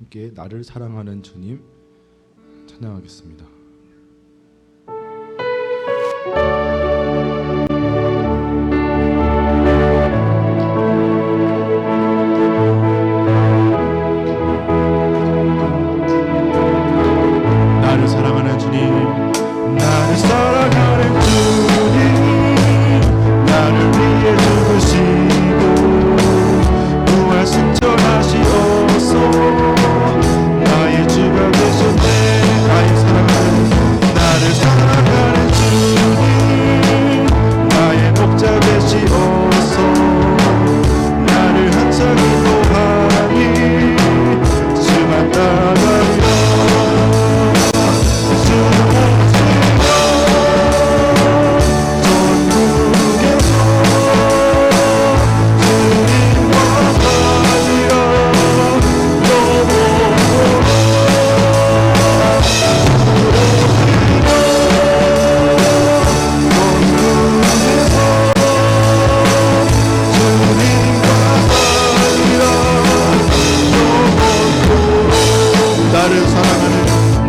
함께 나를 사랑하는 주님 찬양하겠습니다. 나를 사랑하는 주님, 나를 사랑하는 주님, 나를 위해 죽으시고 부활 승천하시옵소서. 나의 주가 되셨네. 나를 사랑하는 주님, 나의 목자 되시옵소서. 나를 항상 인도하니 주만 따라가리라.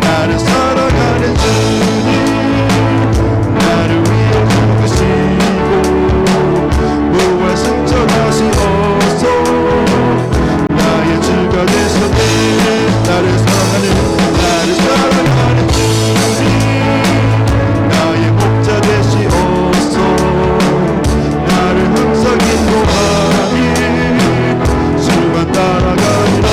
나를 사랑하는 주님, 나를 위해 죽으시고 부활 승천하시옵소서. 나의 주가 되셨네. 나를 사랑하는 주님, 나의 목자 되시옵소서. 나를 항상 인도하니 주만 따라가리라.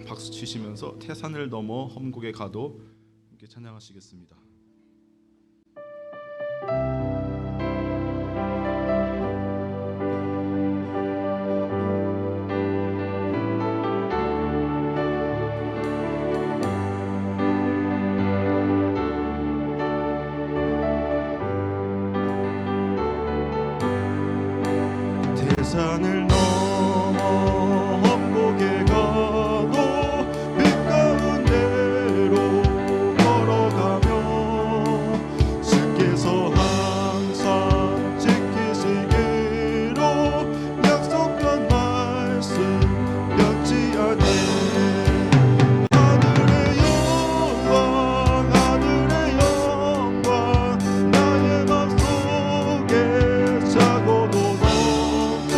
박수 치시면서 태산을 넘어 험곡에 가도 함께 찬양하시겠습니다. 태산을 넘어 험곡에 가도 빛 가운데로 걸어가며 주께서 항상 지키시기로 약속한 말씀 변치 않네. 하늘의 영광 나의 맘속에 차고도 넘쳐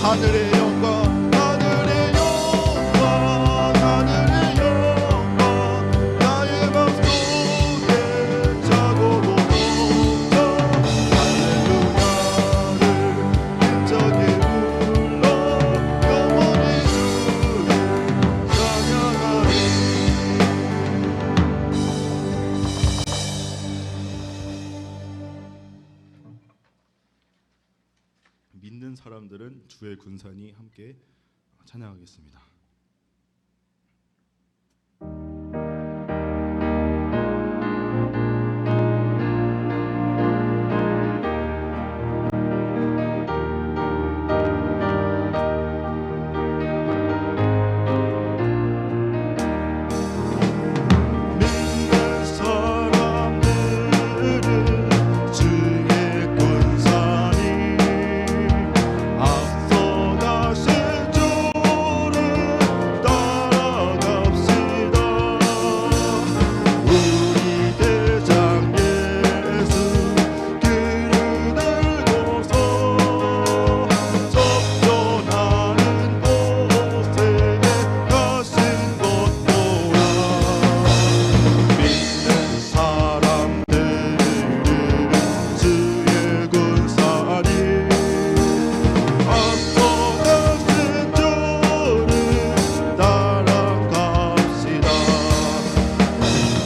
하늘의 영광, 하늘의 영광, 하늘의 영광, 나의 맘속에 차고도 넘쳐. 할렐루야를 힘차게 불러 영원히 주를 찬양하리. 믿는 사람들은 주의 군산이 함께 찬양하겠습니다. 믿는 사람들은 주의 군산이 앞서가신 주를 따라갑시다. 우리 대장 예수 길을 들고서 접전하는 곳에 가신 것 보라. 믿는 사람들은 주의 군산이 앞서가신 주를 따라갑시다.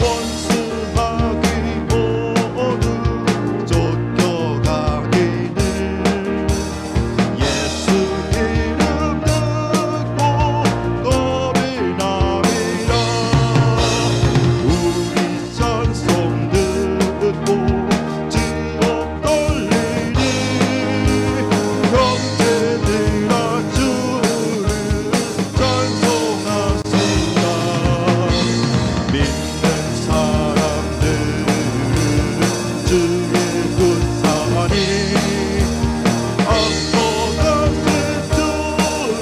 원수마귀 모두 쫓겨가기는 예수 이름 듣고 겁이 나리라. 우리 찬송 듣고 지옥 떨리니 형제들아 주를 찬송하시라. 믿는 사람들은 주의 군산이 앞서가신 주를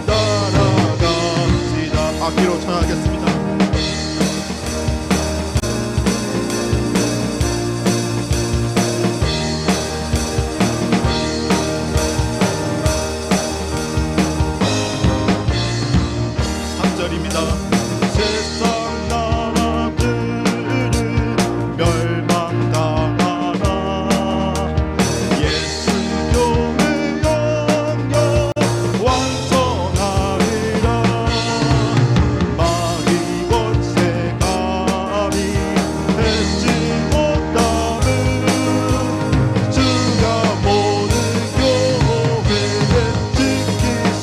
따라갑시다. 악기로 찬양하겠습니다. 삼절입니다 세상 나라들은 멸망당하나 예수 교회 영영 완성하리라. 마귀 권세감이 해치 못함은 주가 모든 교회를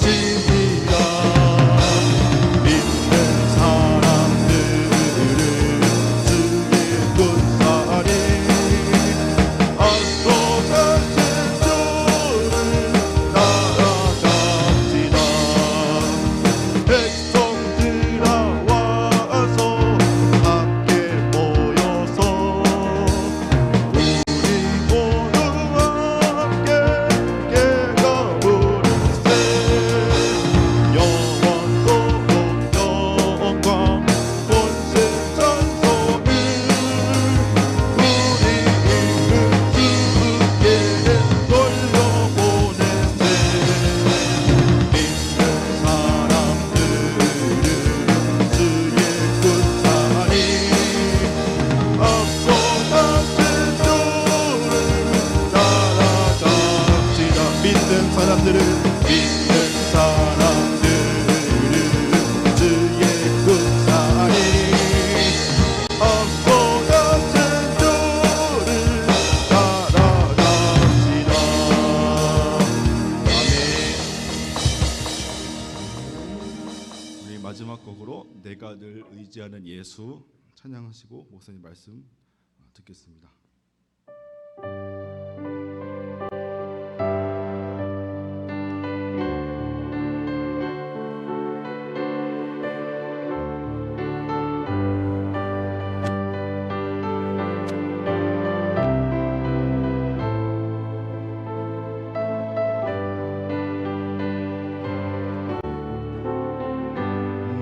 지키시리라. 믿는 사람들은 주의 군산이 앞서가신 주를 따라갑시다. 백성들아 와서 함께 모여서 우리 모두 함께 깨가 부르세. 영원토록 영광 본세 찬송을 우리 이름 주께 돌려보내세. 믿는 사람들은 주의 군산이 앞서가신 주를 따라갑시다. 믿는 사람들은 주의 군산이 앞서가신 주를 따라갑시다. 아멘. 우리 마지막 곡으로 내가 늘 의지하는 예수 찬양하시고 목사님 말씀 듣겠습니다.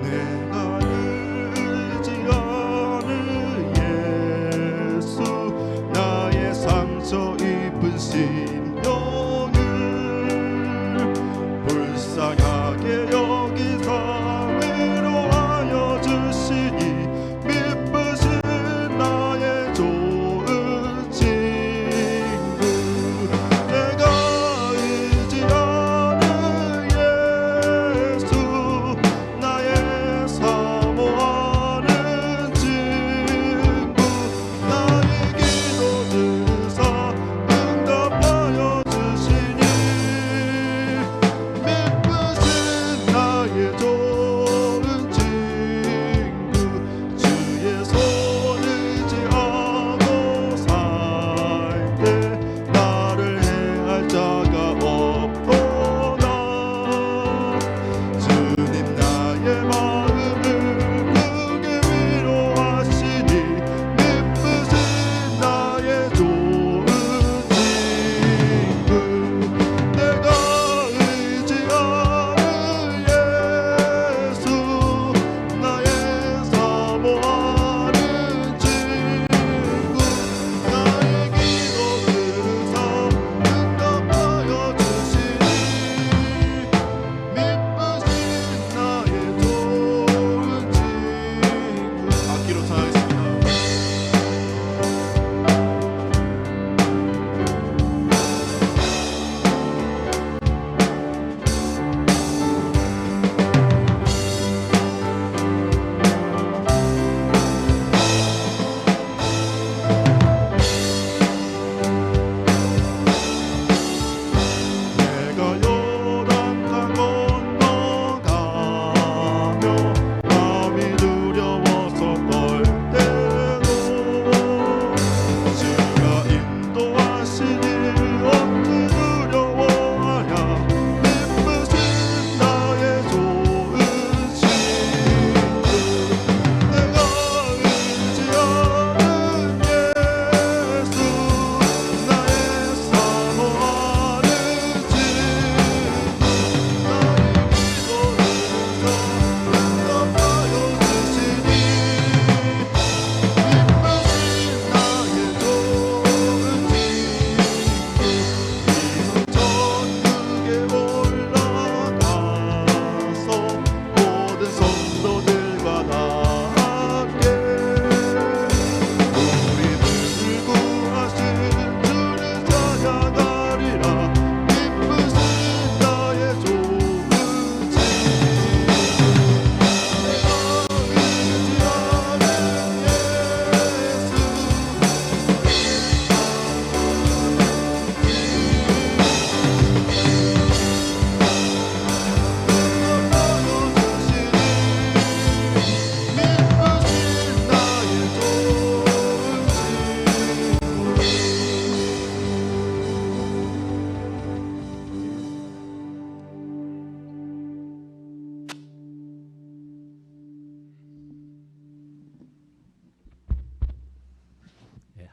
내가 의지하는 예수 나의 상처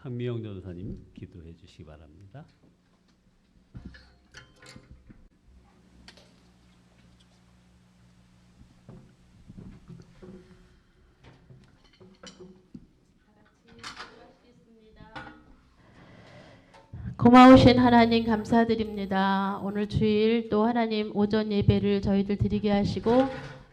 황미영 전사님 기도해 주시기 바랍니다. 고마우신 하나님 감사드립니다. 오늘 주일 또 하나님 오전 예배를 저희들 드리게 하시고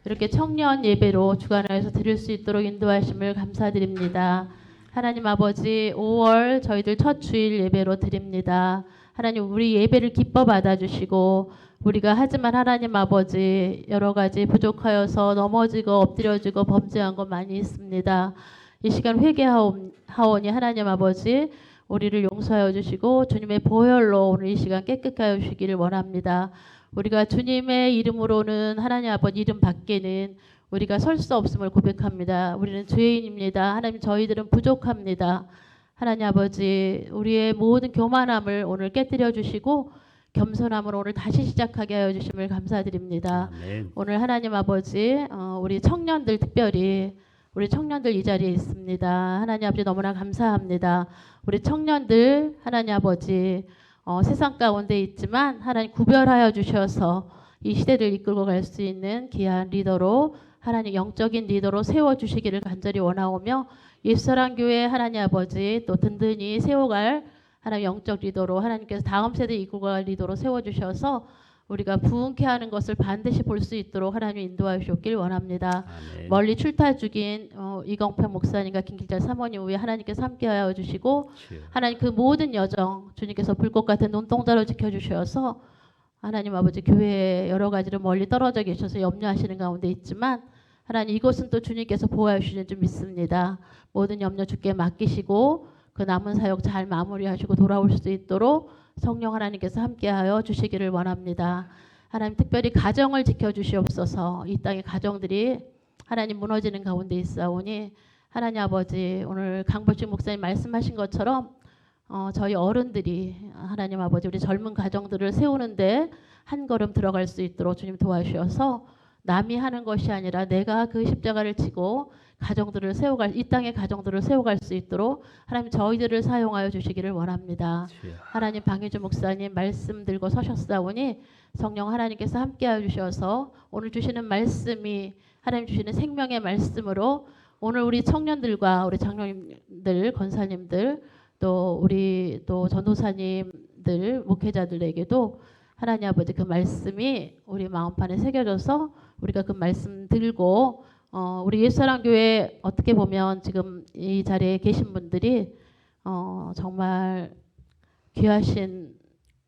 이렇게 청년 예배로 주관하여서 드릴 수 있도록 인도하심을 감사드립니다. 하나님 아버지 5월 저희들 첫 주일 예배로 드립니다. 하나님 우리 예배를 기뻐 받아주시고 우리가 하지만 하나님 아버지 여러 가지 부족하여서 넘어지고 엎드려지고 범죄한 것 많이 있습니다. 이 시간 회개하오니 하나님 아버지 우리를 용서하여 주시고 주님의 보혈로 오늘 이 시간 깨끗하게 하여 주시기를 원합니다. 우리가 주님의 이름으로는 하나님 아버지 이름 밖에는 우리가 설 수 없음을 고백합니다. 우리는 죄인입니다. 하나님 저희들은 부족합니다. 하나님 아버지 우리의 모든 교만함을 오늘 깨뜨려 주시고 겸손함을 오늘 다시 시작하게 하여 주심을 감사드립니다. 아멘. 오늘 하나님 아버지 우리 청년들 특별히 우리 청년들 이 자리에 있습니다. 하나님 아버지 너무나 감사합니다. 우리 청년들 하나님 아버지 세상 가운데 있지만 하나님 구별하여 주셔서 이 시대를 이끌고 갈 수 있는 귀한 리더로 하나님 영적인 리더로 세워주시기를 간절히 원하오며 옛사랑교회 하나님 아버지 또 든든히 세워갈 하나님 영적 리더로 하나님께서 다음 세대 이끌고 갈 리더로 세워주셔서 우리가 부흥케 하는 것을 반드시 볼 수 있도록 하나님 인도하시길 원합니다. 아멘. 멀리 출타 중인 이경평 목사님과 김길자 사모님 위에 하나님께서 함께하여 주시고 주여. 하나님 그 모든 여정 주님께서 불꽃 같은 눈동자로 지켜주셔서 하나님 아버지 교회에 여러 가지로 멀리 떨어져 계셔서 염려하시는 가운데 있지만 하나님 이곳은 또 주님께서 보호해 주시는 줄 믿습니다. 모든 염려 주께 맡기시고 그 남은 사역 잘 마무리하시고 돌아올 수 있도록 성령 하나님께서 함께하여 주시기를 원합니다. 하나님 특별히 가정을 지켜주시옵소서. 이 땅의 가정들이 하나님 무너지는 가운데 있사오니 하나님 아버지 오늘 강보식 목사님 말씀하신 것처럼 저희 어른들이 하나님 아버지 우리 젊은 가정들을 세우는데 한 걸음 들어갈 수 있도록 주님 도와주셔서 남이 하는 것이 아니라 내가 그 십자가를 지고 가정들을 세워갈 이 땅의 가정들을 세워갈 수 있도록 하나님 저희들을 사용하여 주시기를 원합니다. 주여. 하나님 방혜주 목사님 말씀 들고 서셨사오니 성령 하나님께서 함께하여 주셔서 오늘 주시는 말씀이 하나님 주시는 생명의 말씀으로 오늘 우리 청년들과 우리 장로님들 권사님들 또 우리 또 전도사님들 목회자들에게도 하나님 아버지 그 말씀이 우리 마음판에 새겨져서 우리가 그 말씀 들고 우리 옛사랑교회 어떻게 보면 지금 이 자리에 계신 분들이 정말 귀하신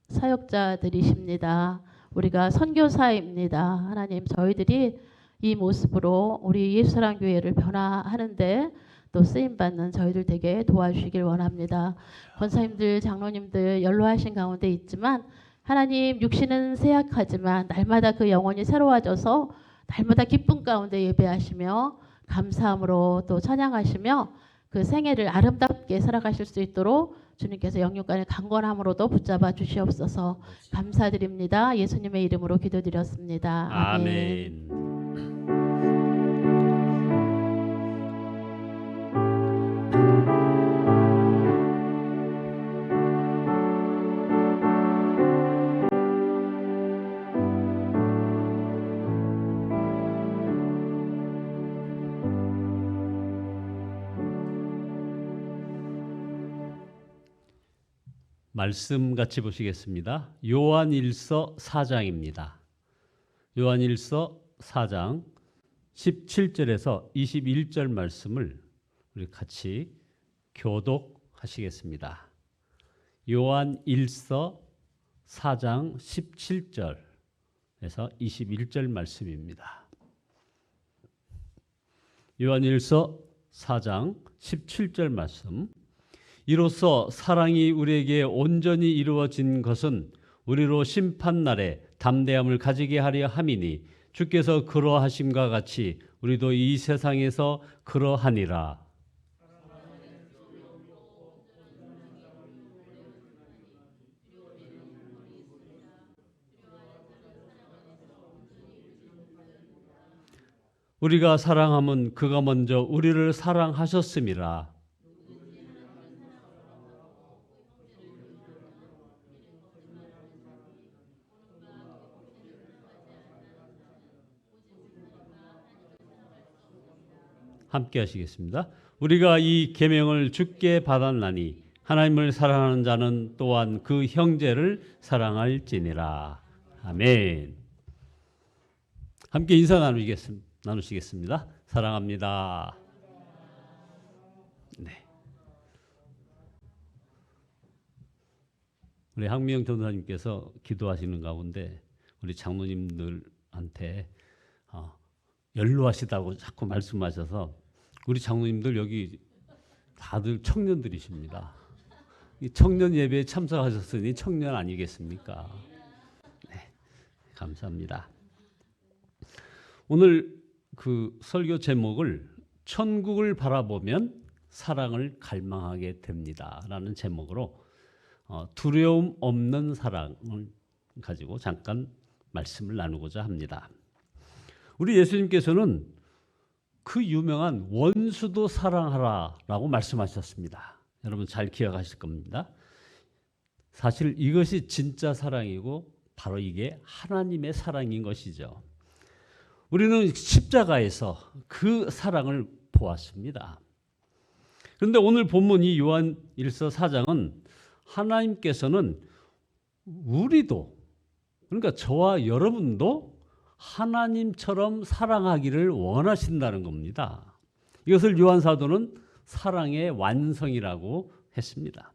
사역자들이십니다. 우리가 선교사입니다. 하나님 저희들이 이 모습으로 우리 옛사랑교회를 변화하는데 또 쓰임받는 저희들 되게 도와주시길 원합니다. 권사님들 장로님들 연로하신 가운데 있지만 하나님 육신은 쇠약하지만 날마다 그 영혼이 새로워져서 날마다 기쁨 가운데 예배하시며 감사함으로 또 찬양하시며 그 생애를 아름답게 살아가실 수 있도록 주님께서 영육간의 강건함으로도 붙잡아 주시옵소서. 감사드립니다. 예수님의 이름으로 기도드렸습니다. 아멘. 아멘. 말씀 같이 보시겠습니다. 요한일서 4장입니다. 요한일서 4장 17절에서 21절 말씀을 우리 같이 교독하시겠습니다. 요한일서 4장 17절에서 21절 말씀입니다. 요한일서 4장 17절 말씀. 이로써 사랑이 우리에게 온전히 이루어진 것은 우리로 심판날에 담대함을 가지게 하려 함이니 주께서 그러하심과 같이 우리도 이 세상에서 그러하니라. 우리가 사랑함은 그가 먼저 우리를 사랑하셨음이라. 함께 하시겠습니다. 우리가 이 계명을 주께 받았나니 하나님을 사랑하는 자는 또한 그 형제를 사랑할지니라. 아멘. 함께 인사 나누시겠습니다. 사랑합니다. 네. 우리 항미영 전도사님께서 기도하시는 가운데 우리 장로님들한테 연로하시다고 자꾸 말씀하셔서 우리 장로님들 여기 다들 청년들이십니다. 이 청년 예배에 참석하셨으니 청년 아니겠습니까? 네, 감사합니다. 오늘 그 설교 제목을 천국을 바라보면 사랑을 갈망하게 됩니다라는 제목으로 두려움 없는 사랑을 가지고 잠깐 말씀을 나누고자 합니다. 우리 예수님께서는 그 유명한 원수도 사랑하라라고 말씀하셨습니다. 여러분 잘 기억하실 겁니다. 사실 이것이 진짜 사랑이고 바로 이게 하나님의 사랑인 것이죠. 우리는 십자가에서 그 사랑을 보았습니다. 그런데 오늘 본문 이 요한 1서 4장은 하나님께서는 우리도, 그러니까 저와 여러분도 하나님처럼 사랑하기를 원하신다는 겁니다. 이것을 요한 사도는 사랑의 완성이라고 했습니다.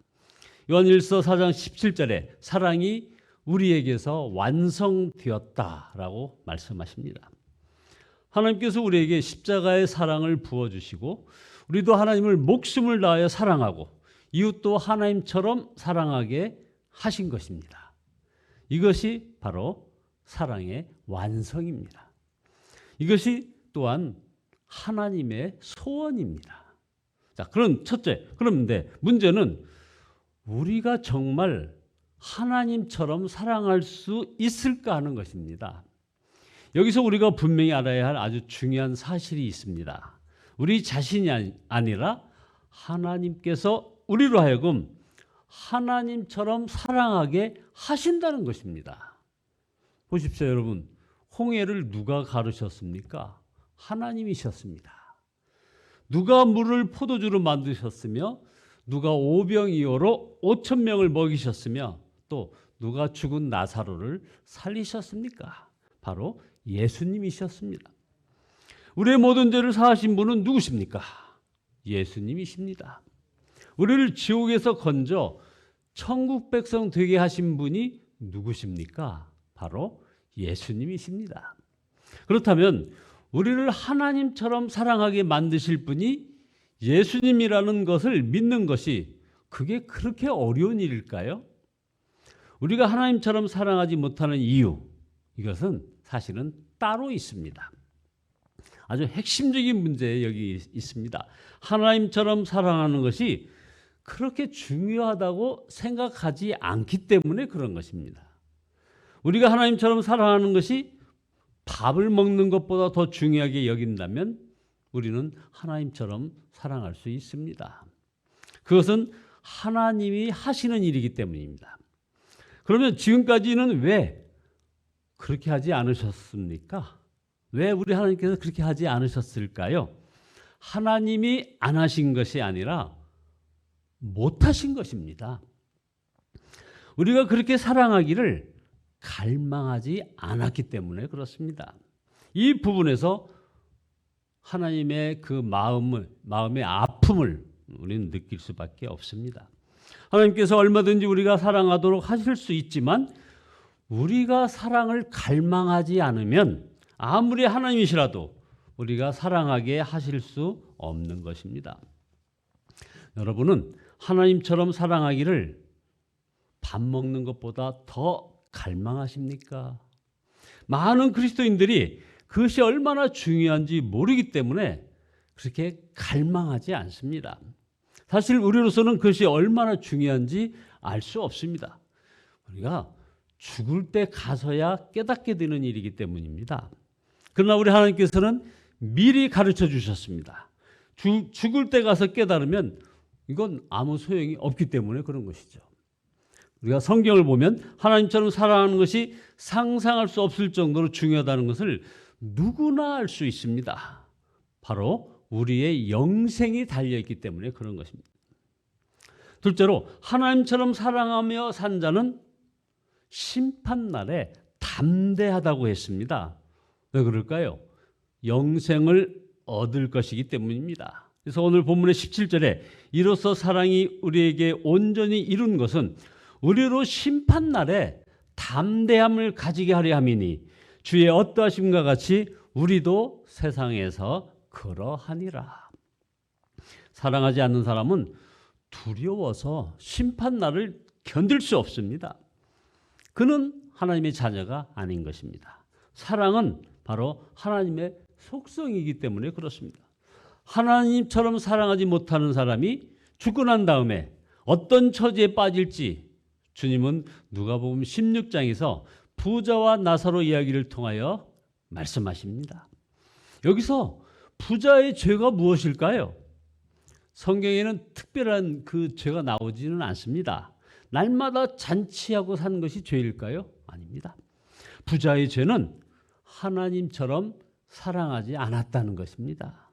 요한 1서 4장 17절에 사랑이 우리에게서 완성되었다라고 말씀하십니다. 하나님께서 우리에게 십자가의 사랑을 부어주시고 우리도 하나님을 목숨을 다하여 사랑하고 이웃도 하나님처럼 사랑하게 하신 것입니다. 이것이 바로 사랑의 완성입니다. 이것이 또한 하나님의 소원입니다. 자, 그럼 첫째, 그런데 문제는 우리가 정말 하나님처럼 사랑할 수 있을까 하는 것입니다. 여기서 우리가 분명히 알아야 할 아주 중요한 사실이 있습니다. 우리 자신이 아니라 하나님께서 우리로 하여금 하나님처럼 사랑하게 하신다는 것입니다. 보십시오, 여러분. 홍해를 누가 가르셨습니까? 하나님이셨습니다. 누가 물을 포도주로 만드셨으며 누가 오병이어로 5천 명을 먹이셨으며 또 누가 죽은 나사로를 살리셨습니까? 바로 예수님이셨습니다. 우리의 모든 죄를 사하신 분은 누구십니까? 예수님이십니다. 우리를 지옥에서 건져 천국 백성 되게 하신 분이 누구십니까? 바로 예수님이십니다. 그렇다면 우리를 하나님처럼 사랑하게 만드실 분이 예수님이라는 것을 믿는 것이 그게 그렇게 어려운 일일까요? 우리가 하나님처럼 사랑하지 못하는 이유, 이것은 사실은 따로 있습니다. 아주 핵심적인 문제 여기 있습니다. 하나님처럼 사랑하는 것이 그렇게 중요하다고 생각하지 않기 때문에 그런 것입니다. 우리가 하나님처럼 사랑하는 것이 밥을 먹는 것보다 더 중요하게 여긴다면 우리는 하나님처럼 사랑할 수 있습니다. 그것은 하나님이 하시는 일이기 때문입니다. 그러면 지금까지는 왜 그렇게 하지 않으셨습니까? 왜 우리 하나님께서 그렇게 하지 않으셨을까요? 하나님이 안 하신 것이 아니라 못 하신 것입니다. 우리가 그렇게 사랑하기를 갈망하지 않았기 때문에 그렇습니다. 이 부분에서 하나님의 그 마음의 아픔을 우리는 느낄 수밖에 없습니다. 하나님께서 얼마든지 우리가 사랑하도록 하실 수 있지만 우리가 사랑을 갈망하지 않으면 아무리 하나님이시라도 우리가 사랑하게 하실 수 없는 것입니다. 여러분은 하나님처럼 사랑하기를 밥 먹는 것보다 더 갈망하십니까? 많은 그리스도인들이 그것이 얼마나 중요한지 모르기 때문에 그렇게 갈망하지 않습니다. 사실 우리로서는 그것이 얼마나 중요한지 알 수 없습니다. 우리가 죽을 때 가서야 깨닫게 되는 일이기 때문입니다. 그러나 우리 하나님께서는 미리 가르쳐 주셨습니다. 죽을 때 가서 깨달으면 이건 아무 소용이 없기 때문에 그런 것이죠. 우리가 성경을 보면 하나님처럼 살아가는 것이 상상할 수 없을 정도로 중요하다는 것을 누구나 알 수 있습니다. 바로 우리의 영생이 달려있기 때문에 그런 것입니다. 둘째로 하나님처럼 사랑하며 산 자는 심판날에 담대하다고 했습니다. 왜 그럴까요? 영생을 얻을 것이기 때문입니다. 그래서 오늘 본문의 17절에 이로써 사랑이 우리에게 온전히 이룬 것은 우리로 심판날에 담대함을 가지게 하려 함이니 주의 어떠하심과 같이 우리도 세상에서 그러하니라. 사랑하지 않는 사람은 두려워서 심판날을 견딜 수 없습니다. 그는 하나님의 자녀가 아닌 것입니다. 사랑은 바로 하나님의 속성이기 때문에 그렇습니다. 하나님처럼 사랑하지 못하는 사람이 죽고 난 다음에 어떤 처지에 빠질지 주님은 누가복음 16장에서 부자와 나사로 이야기를 통하여 말씀하십니다. 여기서 부자의 죄가 무엇일까요? 성경에는 특별한 그 죄가 나오지는 않습니다. 날마다 잔치하고 사는 것이 죄일까요? 아닙니다. 부자의 죄는 하나님처럼 사랑하지 않았다는 것입니다.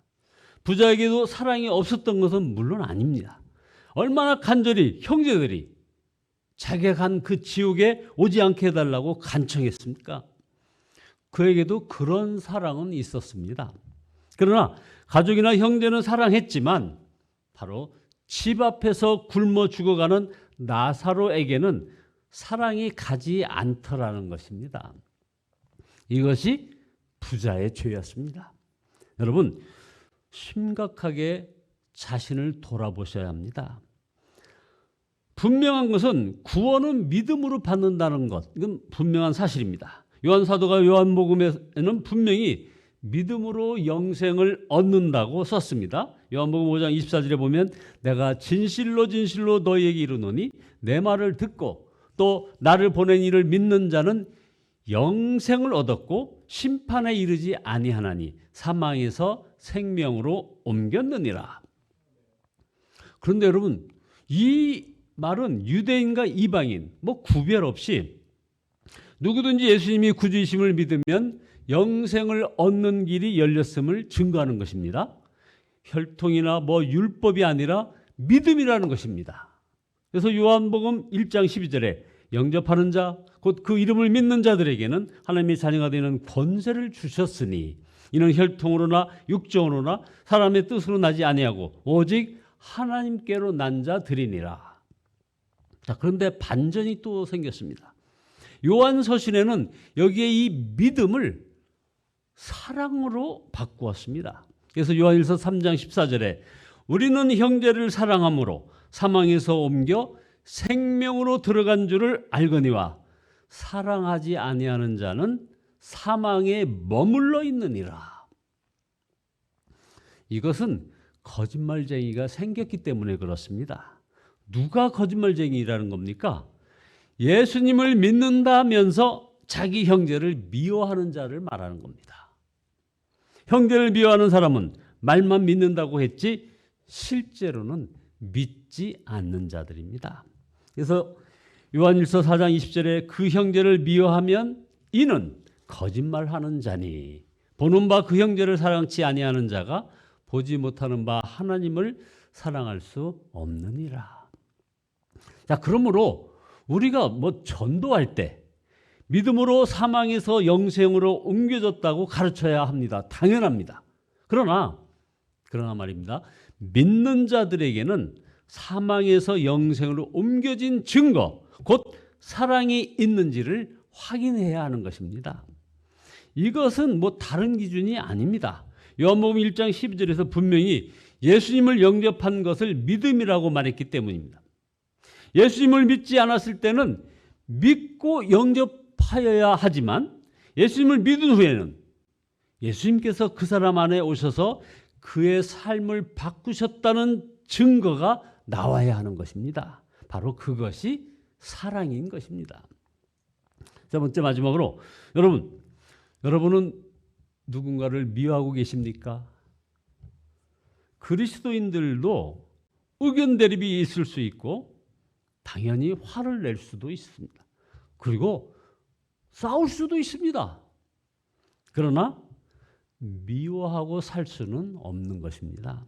부자에게도 사랑이 없었던 것은 물론 아닙니다. 얼마나 간절히 형제들이 자기가 간 그 지옥에 오지 않게 해달라고 간청했습니까? 그에게도 그런 사랑은 있었습니다. 그러나 가족이나 형제는 사랑했지만 바로 집 앞에서 굶어 죽어가는 나사로에게는 사랑이 가지 않더라는 것입니다. 이것이 부자의 죄였습니다. 여러분, 심각하게 자신을 돌아보셔야 합니다. 분명한 것은 구원은 믿음으로 받는다는 것, 이건 분명한 사실입니다. 요한사도가 요한복음에는 분명히 믿음으로 영생을 얻는다고 썼습니다. 요한복음 5장 24절에 보면 내가 진실로 진실로 너희에게 이르노니 내 말을 듣고 또 나를 보낸 이를 믿는 자는 영생을 얻었고 심판에 이르지 아니하나니 사망에서 생명으로 옮겼느니라. 그런데 여러분, 이 말은 유대인과 이방인 구별 없이 누구든지 예수님이 구주이심을 믿으면 영생을 얻는 길이 열렸음을 증거하는 것입니다. 혈통이나 율법이 아니라 믿음이라는 것입니다. 그래서 요한복음 1장 12절에 영접하는 자, 곧 그 이름을 믿는 자들에게는 하나님의 자녀가 되는 권세를 주셨으니 이는 혈통으로나 육정으로나 사람의 뜻으로 나지 아니하고 오직 하나님께로 난 자들이니라. 자, 그런데 반전이 또 생겼습니다. 요한서신에는 여기에 이 믿음을 사랑으로 바꾸었습니다. 그래서 요한일서 3장 14절에 우리는 형제를 사랑함으로 사망에서 옮겨 생명으로 들어간 줄을 알거니와 사랑하지 아니하는 자는 사망에 머물러 있느니라. 이것은 거짓말쟁이가 생겼기 때문에 그렇습니다. 누가 거짓말쟁이라는 겁니까? 예수님을 믿는다면서 자기 형제를 미워하는 자를 말하는 겁니다. 형제를 미워하는 사람은 말만 믿는다고 했지 실제로는 믿지 않는 자들입니다. 그래서 요한일서 4장 20절에 그 형제를 미워하면 이는 거짓말하는 자니 보는 바 그 형제를 사랑치 아니하는 자가 보지 못하는 바 하나님을 사랑할 수 없느니라. 자, 그러므로 우리가 전도할 때 믿음으로 사망에서 영생으로 옮겨졌다고 가르쳐야 합니다. 당연합니다. 그러나 말입니다. 믿는 자들에게는 사망에서 영생으로 옮겨진 증거, 곧 사랑이 있는지를 확인해야 하는 것입니다. 이것은 다른 기준이 아닙니다. 요한복음 1장 12절에서 분명히 예수님을 영접한 것을 믿음이라고 말했기 때문입니다. 예수님을 믿지 않았을 때는 믿고 영접하여야 하지만 예수님을 믿은 후에는 예수님께서 그 사람 안에 오셔서 그의 삶을 바꾸셨다는 증거가 나와야 하는 것입니다. 바로 그것이 사랑인 것입니다. 세 번째, 마지막으로 여러분은 누군가를 미워하고 계십니까? 그리스도인들도 의견 대립이 있을 수 있고 당연히 화를 낼 수도 있습니다. 그리고 싸울 수도 있습니다. 그러나 미워하고 살 수는 없는 것입니다.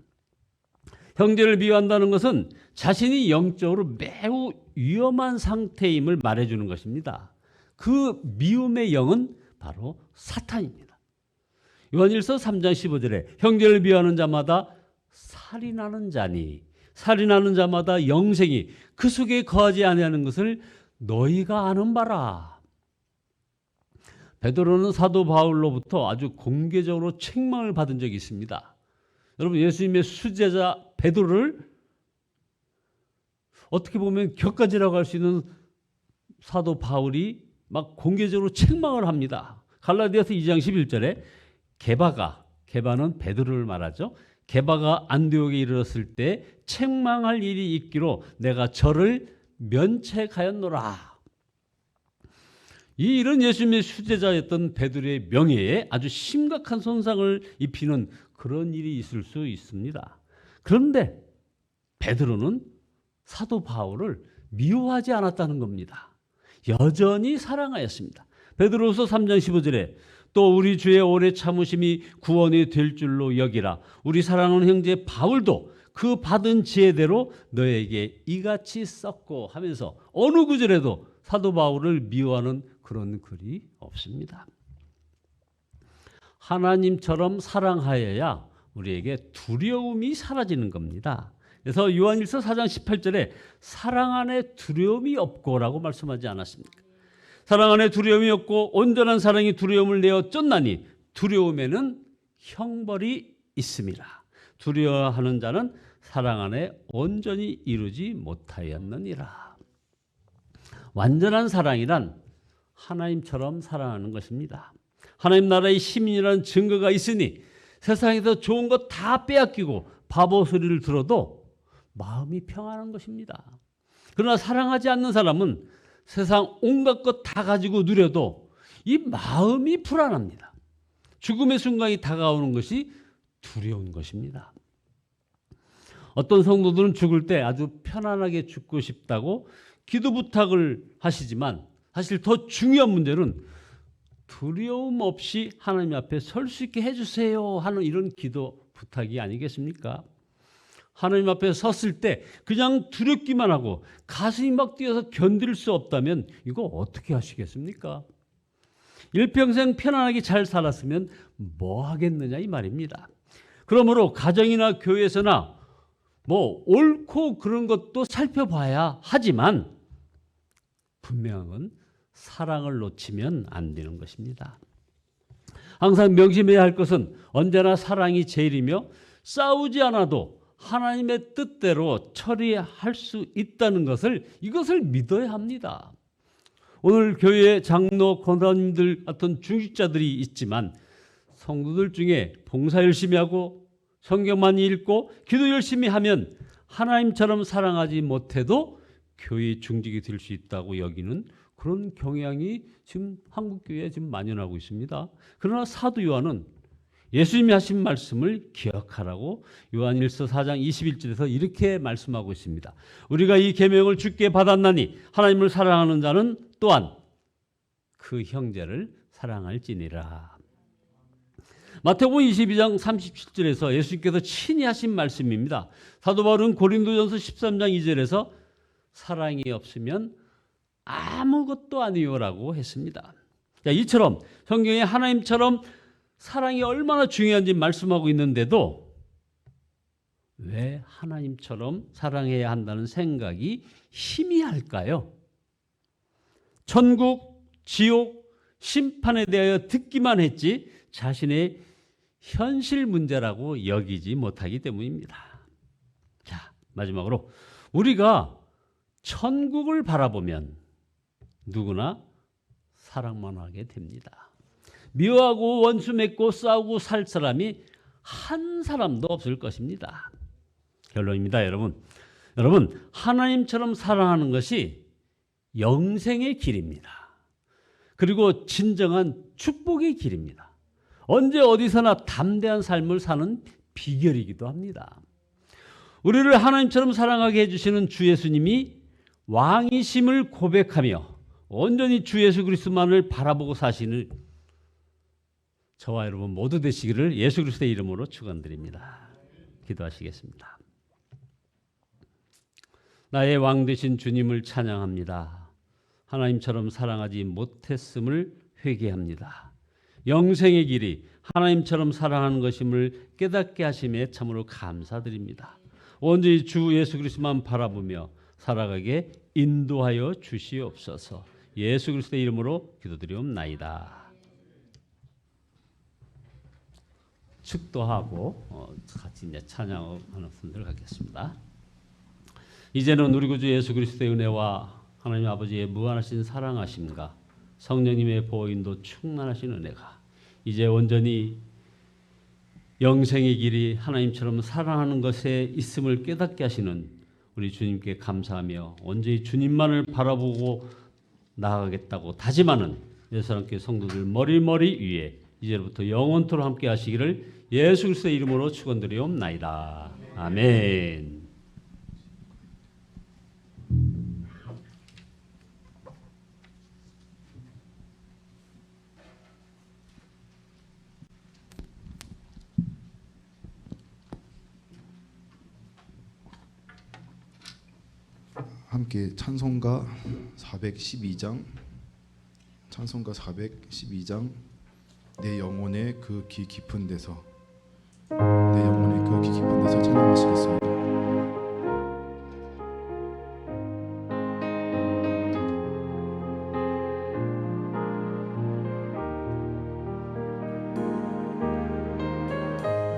형제를 미워한다는 것은 자신이 영적으로 매우 위험한 상태임을 말해주는 것입니다. 그 미움의 영은 바로 사탄입니다. 요한일서 3장 15절에 형제를 미워하는 자마다 살인하는 자니 살인하는 자마다 영생이 그 속에 거하지 아니하는 것을 너희가 아는 바라. 베드로는 사도 바울로부터 아주 공개적으로 책망을 받은 적이 있습니다. 여러분, 예수님의 수제자 베드로를 어떻게 보면 격가지라고 할 수 있는 사도 바울이 막 공개적으로 책망을 합니다. 갈라디아서 2장 11절에 게바는 베드로를 말하죠. 게바가 안디옥에 이르렀을 때 책망할 일이 있기로 내가 저를 면책하였노라. 이 일은 예수님의 수제자였던 베드로의 명예에 아주 심각한 손상을 입히는 그런 일이 있을 수 있습니다. 그런데 베드로는 사도 바울을 미워하지 않았다는 겁니다. 여전히 사랑하였습니다. 베드로후서 3장 15절에 또 우리 주의 오래 참으심이 구원이 될 줄로 여기라. 우리 사랑하는 형제 바울도 그 받은 지혜대로 너에게 이같이 썼고 하면서 어느 구절에도 사도 바울을 미워하는 그런 글이 없습니다. 하나님처럼 사랑하여야 우리에게 두려움이 사라지는 겁니다. 그래서 요한일서 4장 18절에 사랑 안에 두려움이 없고라고 말씀하지 않았습니까? 사랑 안에 두려움이 없고 온전한 사랑이 두려움을 내어 쫓나니 두려움에는 형벌이 있습니다. 두려워하는 자는 사랑 안에 온전히 이루지 못하였느니라. 완전한 사랑이란 하나님처럼 사랑하는 것입니다. 하나님 나라의 시민이라는 증거가 있으니 세상에서 좋은 것 다 빼앗기고 바보 소리를 들어도 마음이 평안한 것입니다. 그러나 사랑하지 않는 사람은 세상 온갖 것 다 가지고 누려도 이 마음이 불안합니다. 죽음의 순간이 다가오는 것이 두려운 것입니다. 어떤 성도들은 죽을 때 아주 편안하게 죽고 싶다고 기도 부탁을 하시지만 사실 더 중요한 문제는 두려움 없이 하나님 앞에 설 수 있게 해주세요 하는 이런 기도 부탁이 아니겠습니까? 하나님 앞에 섰을 때 그냥 두렵기만 하고 가슴이 막 뛰어서 견딜 수 없다면 이거 어떻게 하시겠습니까? 일평생 편안하게 잘 살았으면 뭐 하겠느냐 이 말입니다. 그러므로 가정이나 교회에서나 뭐 옳고 그런 것도 살펴봐야 하지만 분명한 건 사랑을 놓치면 안 되는 것입니다. 항상 명심해야 할 것은 언제나 사랑이 제일이며 싸우지 않아도 하나님의 뜻대로 처리할 수 있다는 것을 이것을 믿어야 합니다. 오늘 교회 장로 권사님들 같은 중직자들이 있지만 성도들 중에 봉사 열심히 하고 성경 많이 읽고 기도 열심히 하면 하나님처럼 사랑하지 못해도 교회 중직이 될 수 있다고 여기는 그런 경향이 지금 한국 교회에 지금 만연하고 있습니다. 그러나 사도 요한은 예수님이 하신 말씀을 기억하라고 요한일서 4장 21절에서 이렇게 말씀하고 있습니다. 우리가 이 계명을 주께 받았나니 하나님을 사랑하는 자는 또한 그 형제를 사랑할지니라. 마태복음 22장 37절에서 예수님께서 친히 하신 말씀입니다. 사도 바울은 고린도전서 13장 2절에서 사랑이 없으면 아무것도 아니요라고 했습니다. 자, 이처럼 성경에 하나님처럼 사랑이 얼마나 중요한지 말씀하고 있는데도 왜 하나님처럼 사랑해야 한다는 생각이 희미할까요? 천국, 지옥, 심판에 대하여 듣기만 했지 자신의 현실 문제라고 여기지 못하기 때문입니다. 자, 마지막으로 우리가 천국을 바라보면 누구나 사랑만 하게 됩니다. 미워하고 원수 맺고 싸우고 살 사람이 한 사람도 없을 것입니다. 결론입니다, 여러분. 여러분, 하나님처럼 사랑하는 것이 영생의 길입니다. 그리고 진정한 축복의 길입니다. 언제 어디서나 담대한 삶을 사는 비결이기도 합니다. 우리를 하나님처럼 사랑하게 해주시는 주 예수님이 왕이심을 고백하며 온전히 주 예수 그리스도만을 바라보고 사시는 저와 여러분 모두 되시기를 예수 그리스도의 이름으로 축원드립니다. 기도하시겠습니다. 나의 왕 되신 주님을 찬양합니다. 하나님처럼 사랑하지 못했음을 회개합니다. 영생의 길이 하나님처럼 사랑하는 것임을 깨닫게 하심에 참으로 감사드립니다. 온전히 주 예수 그리스도만 바라보며 살아가게 인도하여 주시옵소서. 예수 그리스도의 이름으로 기도드리옵나이다. 축도하고 같이 이제 찬양하는 분들 갖겠습니다. 이제는 우리 구주 예수 그리스도의 은혜와 하나님 아버지의 무한하신 사랑하심과 성령님의 보인도 충만하신 은혜가 이제 온전히 영생의 길이 하나님처럼 사랑하는 것에 있음을 깨닫게 하시는 우리 주님께 감사하며 온전히 주님만을 바라보고 나아가겠다고 다짐하는 예수님께 성도들 머리머리 위에 이제부터 영원토록 함께 하시기를 예수 그리스도의 이름으로 축원드리옵나이다. 아멘. 함께 찬송가 412장 찬송가 412장 내 영혼의 그 귀 깊은 데서 내 영혼의 그 귀 깊은 데서 찬양하시겠습니다.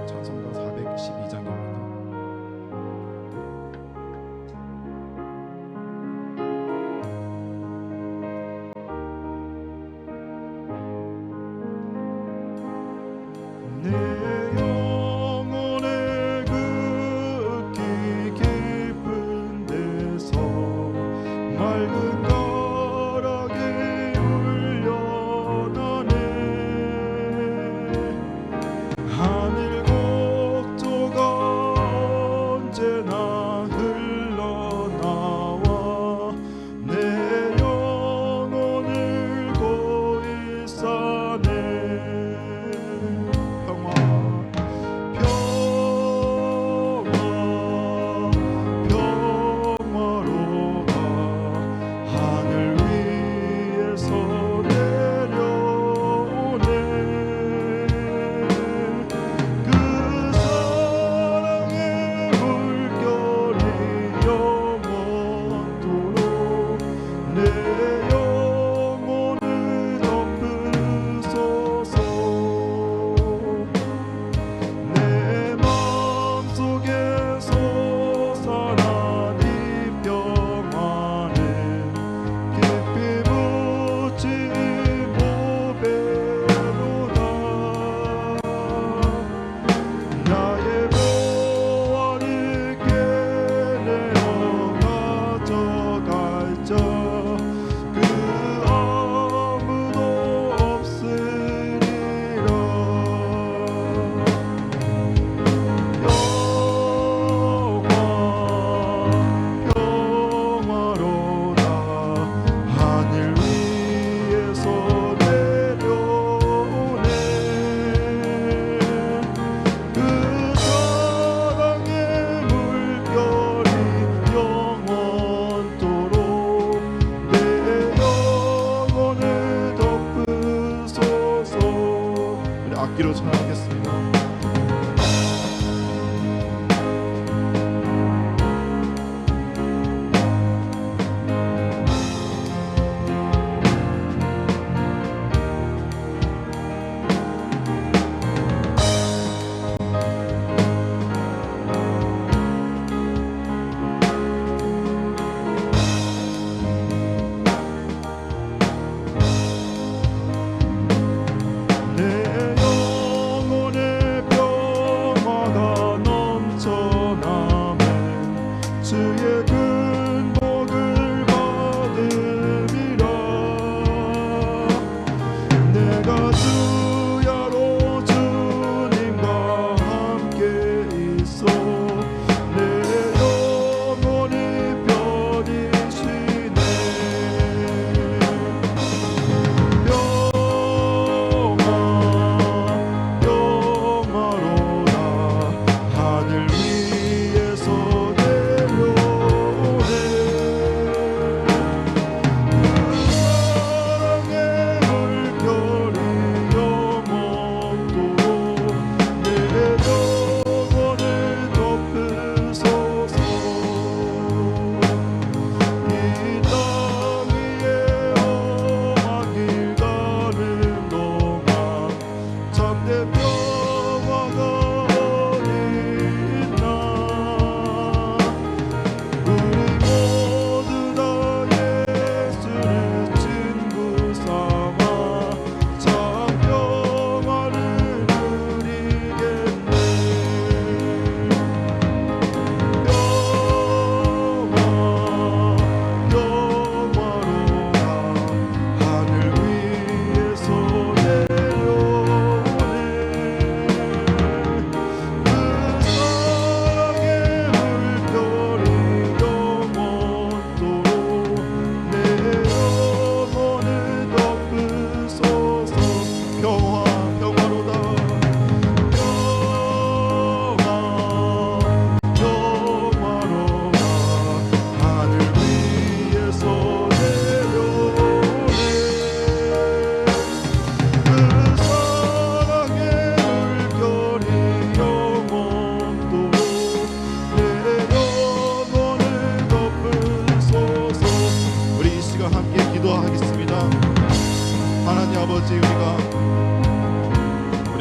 찬송가 412장입니다. 내 영혼의 그 귀 깊은 데서 맑은 가락이 울려나네. 하늘 곡조가 언제나 흘러나와 내 영혼을 고이 싸네. 평화로가 하늘 위에서 내려오네. 그 사랑의 물결이 영원토록 내 영혼을 덮으소서. 내 마음속에 솟아난 이 평화는 깊이 묻힌 보배로다. 나의 보화를 깨내어 가져갈자 그 아무도 없으리라. 평화로다 하늘 위에서 내려오네. 그 사랑의 물결이 영원토록 내 영혼을 덮으소서. 우리 악기로 찬양하겠습니다. 내 영혼의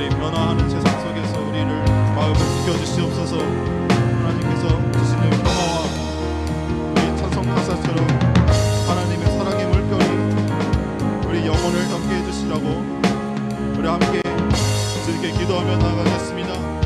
이 변화하는 세상 속에서 우리를 마음을 지켜주시옵소서. 하나님께서 주시는 평화와 우리 찬송 가사처럼 하나님의 사랑의 물결이 우리 영혼을 덮게 해주시라고 우리 함께 주님께 기도하며 나아가겠습니다.